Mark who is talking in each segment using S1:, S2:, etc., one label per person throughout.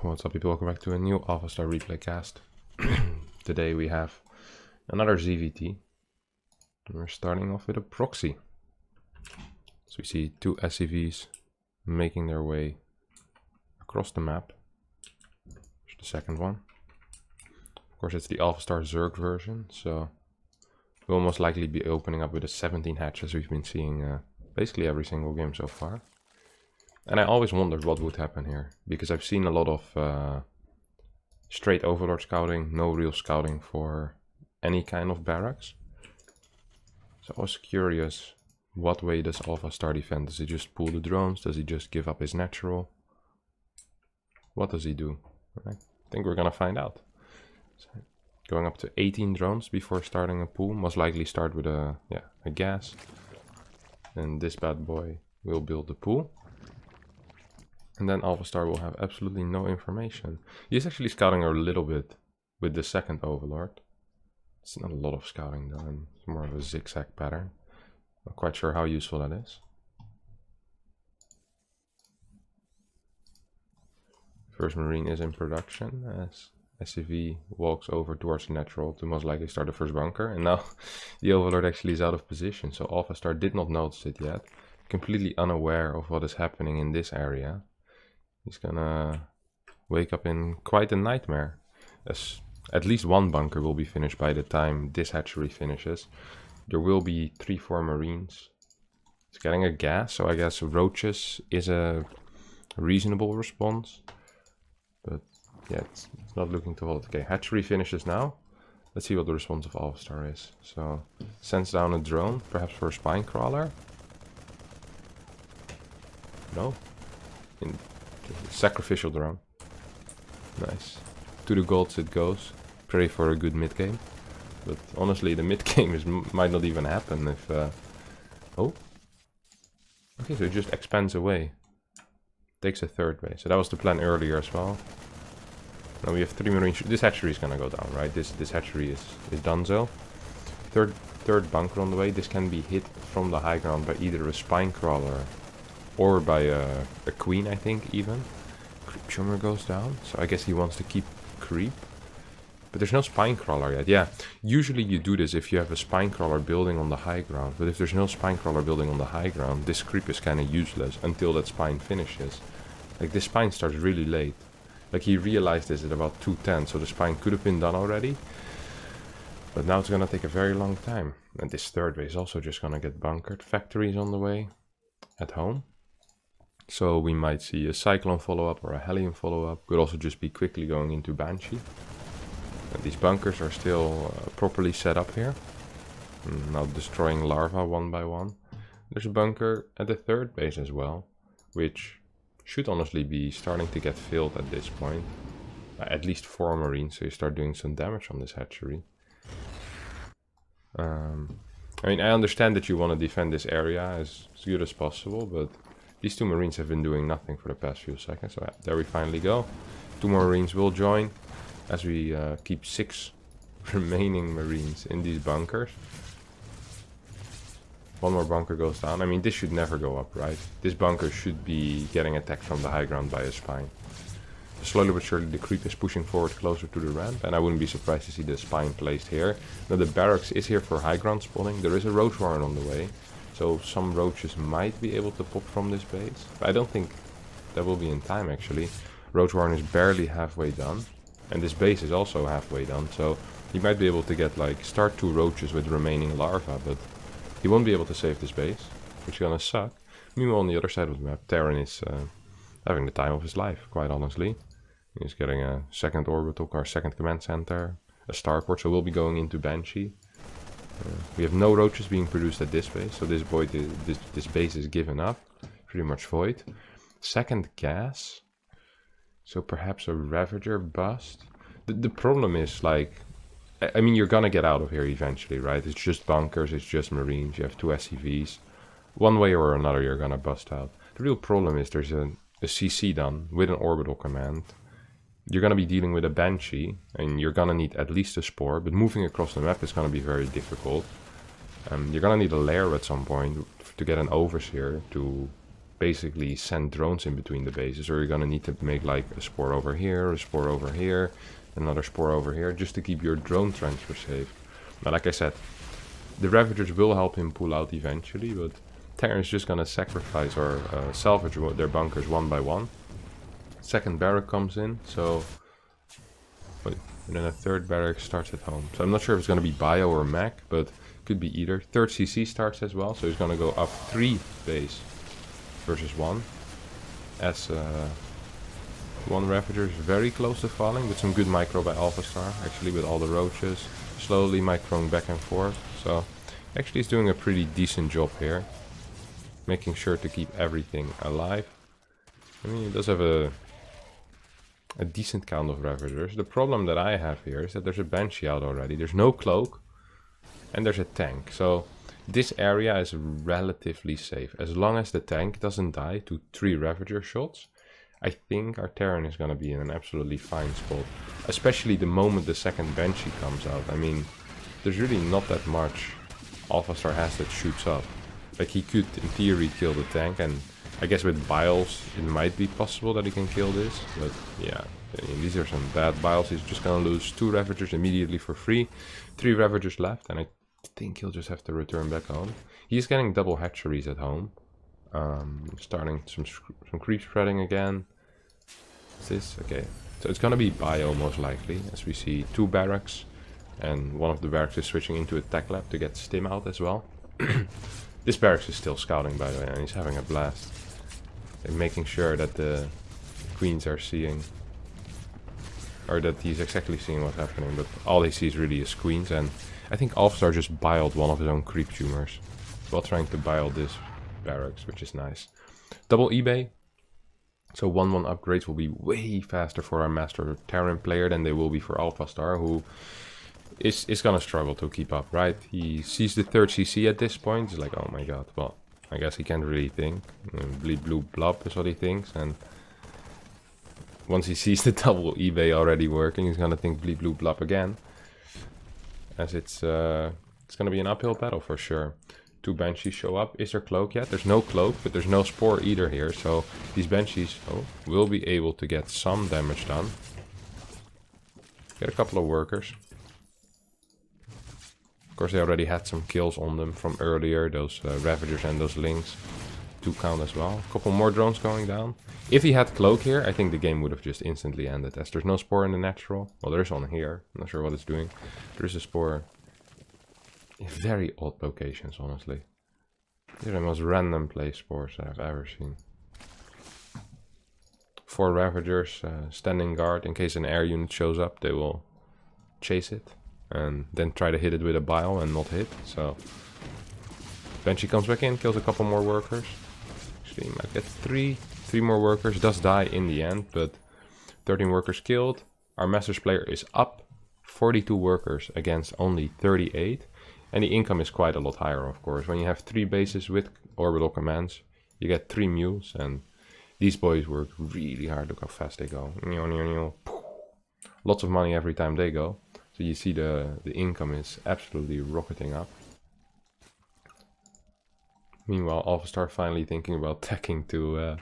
S1: What's up people, welcome back to a new Alphastar replay cast. Today we have another ZVT. We're starting off with a proxy. So we see two SCVs making their way across the map. There's the second one. Of course it's the Alphastar Zerg version, so we'll most likely be opening up with a 17 hatch as we've been seeing basically every single game so far. And I always wondered what would happen here, because I've seen a lot of straight Overlord scouting, no real scouting for any kind of barracks. So I was curious, what way does Alphastar defend? Does he just pull the drones? Does he just give up his natural? What does he do? I think we're gonna find out. So going up to 18 drones before starting a pool, most likely start with a gas. And this bad boy will build the pool. And then Alphastar will have absolutely no information. He's actually scouting a little bit with the second Overlord. It's not a lot of scouting though, and it's more of a zigzag pattern. Not quite sure how useful that is. First Marine is in production as SCV walks over towards the natural to most likely start the first bunker. And now the Overlord actually is out of position, so Alphastar did not notice it yet. Completely unaware of what is happening in this area. He's gonna wake up in quite a nightmare, as at least one bunker will be finished by the time this hatchery finishes. There will be 3-4 Marines. He's getting a gas, so I guess roaches is a reasonable response. But yeah, it's not looking too hot. Okay, hatchery finishes now. Let's see what the response of Alphastar is. So, sends down a drone, perhaps for a spine crawler. No. Sacrificial drone. Nice. To the golds it goes. Pray for a good mid game. But honestly, the mid game might not even happen if... Oh. Okay, so it just expands away. Takes a third base. So that was the plan earlier as well. Now we have 3 Marines. This hatchery is gonna go down, right? This hatchery is donezo. Third bunker on the way. This can be hit from the high ground by either a spine crawler or by a queen, I think, even. Creep Chummer goes down, so I guess he wants to keep creep. But there's no spine crawler yet. Yeah, usually you do this if you have a spine crawler building on the high ground. But if there's no spine crawler building on the high ground, this creep is kind of useless until that spine finishes. Like, this spine starts really late. Like, he realized this at about 2:10, so the spine could have been done already. But now it's gonna take a very long time. And this third base is also just gonna get bunkered. Factories on the way at home. So we might see a Cyclone follow-up or a Hellion follow-up. Could also just be quickly going into Banshee. And these bunkers are still properly set up here. Now destroying larvae one by one. There's a bunker at the third base as well, which should honestly be starting to get filled at this point. At least 4 Marines, so you start doing some damage on this hatchery. I mean, I understand that you want to defend this area as good as possible, but these 2 Marines have been doing nothing for the past few seconds. So yeah, there we finally go. 2 more Marines will join as we keep 6 remaining Marines in these bunkers. 1 more bunker goes down. I mean, this should never go up, right? This bunker should be getting attacked from the high ground by a spine. Slowly but surely the creep is pushing forward closer to the ramp, and I wouldn't be surprised to see the spine placed here. Now the barracks is here for high ground spawning. There is a roach warren on the way. So some roaches might be able to pop from this base. But I don't think that will be in time actually. Roach warren is barely halfway done. And this base is also halfway done. So he might be able to get like start 2 roaches with remaining larvae. But he won't be able to save this base, which is gonna suck. Meanwhile on the other side of the map, Terran is having the time of his life, quite honestly. He's getting a second orbital car, second command center, a starport. So we'll be going into Banshee. We have no roaches being produced at this base, so this base is given up, pretty much void. Second gas, so perhaps a Ravager bust. The problem is, like, I mean, you're gonna get out of here eventually, right? It's just bunkers, it's just Marines, you have 2 SCVs. One way or another you're gonna bust out. The real problem is there's a CC done with an orbital command. You're going to be dealing with a Banshee, and you're going to need at least a Spore, but moving across the map is going to be very difficult. You're going to need a lair at some point to get an Overseer to basically send drones in between the bases, or you're gonna need to make like a spore over here, a spore over here, another spore over here, just to keep your drone transfer safe. Now, like I said, the Ravagers will help him pull out eventually, but Terran is just gonna sacrifice or salvage their bunkers one by one. Second barrack comes in, so... Wait, and then a third barrack starts at home. So I'm not sure if it's gonna be bio or mech, but could be either. Third CC starts as well, so he's gonna go up 3 base versus 1. As one Ravager is very close to falling, with some good micro by Alphastar, actually, with all the roaches. Slowly microing back and forth, so actually he's doing a pretty decent job here. Making sure to keep everything alive. I mean, he does have a decent count of Ravagers. The problem that I have here is that there's a Banshee out already, there's no cloak, and there's a tank. So this area is relatively safe. As long as the tank doesn't die to 3 Ravager shots, I think our Terran is going to be in an absolutely fine spot. Especially the moment the second Banshee comes out. I mean, there's really not that much Alphastar has that shoots up. Like, he could, in theory, kill the tank, and I guess with Biles, it might be possible that he can kill this. But yeah, I mean, these are some bad Biles. He's just going to lose 2 Ravagers immediately for free. 3 Ravagers left, and I think he'll just have to return back home. He's getting double hatcheries at home. Starting some creep spreading again. What's this? Okay. So it's gonna be bio most likely, as we see 2 barracks. And one of the barracks is switching into a tech lab to get Stim out as well. This barracks is still scouting, by the way, and he's having a blast. And making sure that the queens are seeing, or that he's exactly seeing what's happening, but all he sees really is queens. And I think Alphastar just biled one of his own creep tumors while trying to bile this barracks, which is nice. Double eBay. So 1-1 upgrades will be way faster for our Master Terran player than they will be for Alphastar, who is gonna struggle to keep up, right? He sees the 3rd CC at this point, he's like, oh my god, well, I guess he can't really think. Bleed blue blob is what he thinks, and once he sees the double eBay already working, he's gonna think bleed blue blob again. As it's gonna be an uphill battle for sure. 2 Banshees show up. Is there cloak yet? There's no cloak, but there's no spore either here. So these Banshees will be able to get some damage done. Get a couple of workers. Of course, they already had some kills on them from earlier. Those Ravagers and those Lynx do count as well. A couple more drones going down. If he had cloak here, I think the game would have just instantly ended. As there's no spore in the natural. Well, there's one here. I'm not sure what it's doing. There's a spore. Very odd locations, honestly. These are the most random place spores I've ever seen. 4 Ravagers standing guard. In case an air unit shows up, they will chase it. And then try to hit it with a bile and not hit. So Banshee comes back in, kills a couple more workers. Actually, might get 3 more workers. Does die in the end, but 13 workers killed. Our Masters player is up 42 workers against only 38. And the income is quite a lot higher, of course. When you have 3 bases with orbital commands, you get 3 mules, and these boys work really hard. Look how fast they go. Lots of money every time they go. So you see the income is absolutely rocketing up. Meanwhile, Alphastar finally thinking about tacking to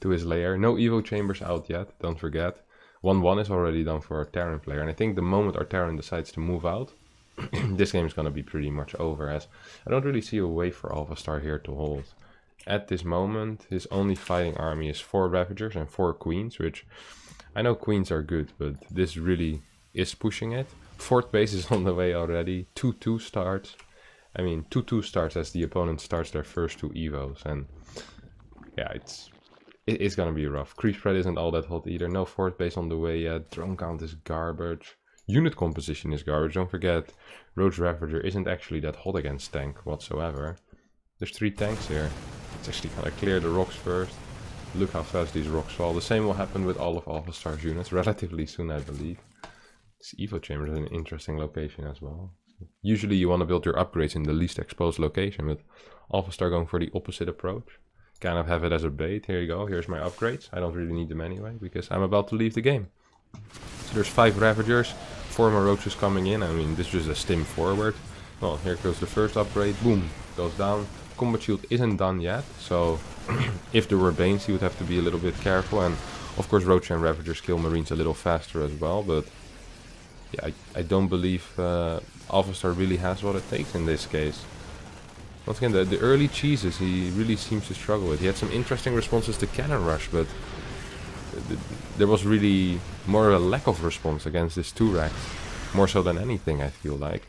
S1: his lair. No Evo chambers out yet, don't forget. 1-1 is already done for our Terran player. And I think the moment our Terran decides to move out, this game is going to be pretty much over, as I don't really see a way for Alphastar here to hold. At this moment, his only fighting army is 4 Ravagers and 4 Queens, which I know Queens are good, but this really is pushing it. 4th base is on the way already. 2-2 starts. I mean, 2-2 starts as the opponent starts their first 2 Evos, and yeah, it's going to be rough. Creep spread isn't all that hot either. No 4th base on the way yet. Drone count is garbage. Unit composition is garbage. Don't forget, Roach Ravager isn't actually that hot against tank whatsoever. There's 3 tanks here. It's actually gonna clear the rocks first. Look how fast these rocks fall. The same will happen with all of Alphastar's units relatively soon, I believe. This Evo chamber is an interesting location as well. Usually you want to build your upgrades in the least exposed location, but Alphastar going for the opposite approach. Kind of have it as a bait. Here you go, here's my upgrades. I don't really need them anyway, because I'm about to leave the game. So there's 5 Ravagers, 4 more roaches coming in. I mean, this is a stim forward. Well, here goes the first upgrade. Boom, goes down. Combat shield isn't done yet, so If there were Banes, he would have to be a little bit careful, and of course Roach and Ravagers kill Marines a little faster as well, but yeah, I don't believe Alphastar really has what it takes in this case. Once again, the early cheeses he really seems to struggle with. He had some interesting responses to cannonrush, but there was really more a lack of response against this 2-rack. More so than anything, I feel like.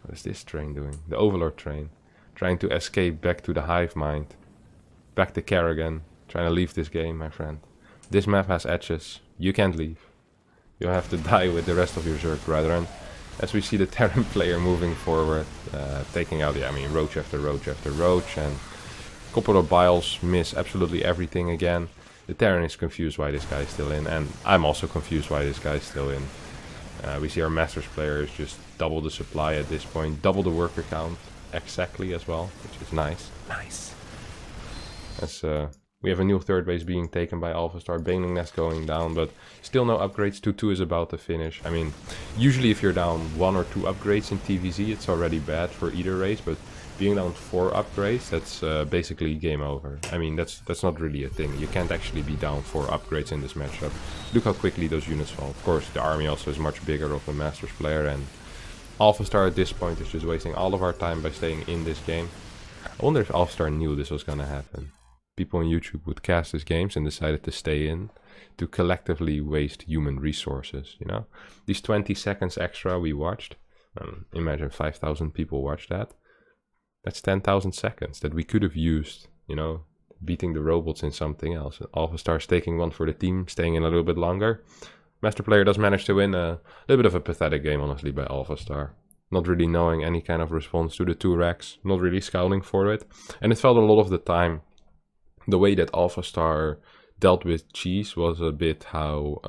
S1: What is this train doing? The Overlord train. Trying to escape back to the hive mind. Back to Kerrigan. Trying to leave this game, my friend. This map has edges. You can't leave. You'll have to die with the rest of your Zerg brethren. As we see the Terran player moving forward. Taking out, yeah, I mean, Roach after Roach after Roach. And a couple of Biles miss absolutely everything again. The Terran is confused why this guy is still in. And I'm also confused why this guy is still in. We see our Masters player is just double the supply at this point. Double the worker count. Exactly as well, which is nice. Nice. As we have a new third base being taken by Alphastar, Baneling Nest going down, but still no upgrades. 2-2 is about to finish. I mean, usually if you're down 1 or 2 upgrades in TVZ, it's already bad for either race, but being down 4 upgrades, that's basically game over. I mean, that's not really a thing. You can't actually be down 4 upgrades in this matchup. Look how quickly those units fall. Of course, the army also is much bigger of a Masters player, and Alphastar at this point is just wasting all of our time by staying in this game. I wonder if Alphastar knew this was gonna happen. People on YouTube would cast these games and decided to stay in to collectively waste human resources, you know? These 20 seconds extra we watched, imagine 5,000 people watched that. That's 10,000 seconds that we could have used, you know, beating the robots in something else. Alphastar's taking one for the team, staying in a little bit longer. Master player does manage to win a little bit of a pathetic game, honestly, by Alphastar. Not really knowing any kind of response to the 2-racks, not really scouting for it. And it felt a lot of the time, the way that Alphastar dealt with cheese was a bit how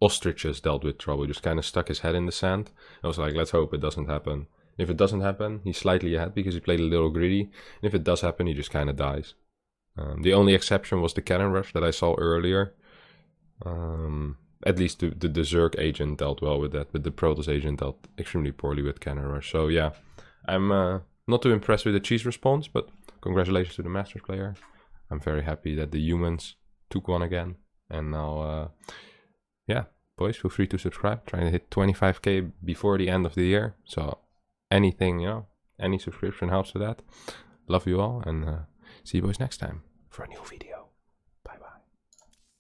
S1: Ostriches dealt with trouble. Just kind of stuck his head in the sand. I was like, let's hope it doesn't happen. If it doesn't happen, he's slightly ahead because he played a little greedy. And if it does happen, he just kind of dies. The only exception was the cannon rush that I saw earlier. At least the Zerg agent dealt well with that, but the Protoss agent dealt extremely poorly with cannon rush. So yeah, I'm not too impressed with the cheese response, but congratulations to the Masters player. I'm very happy that the humans took one again. And now, yeah, boys, feel free to subscribe. Trying to hit 25k before the end of the year. So anything, you know, any subscription helps with that. Love you all, and see you boys next time for a new video.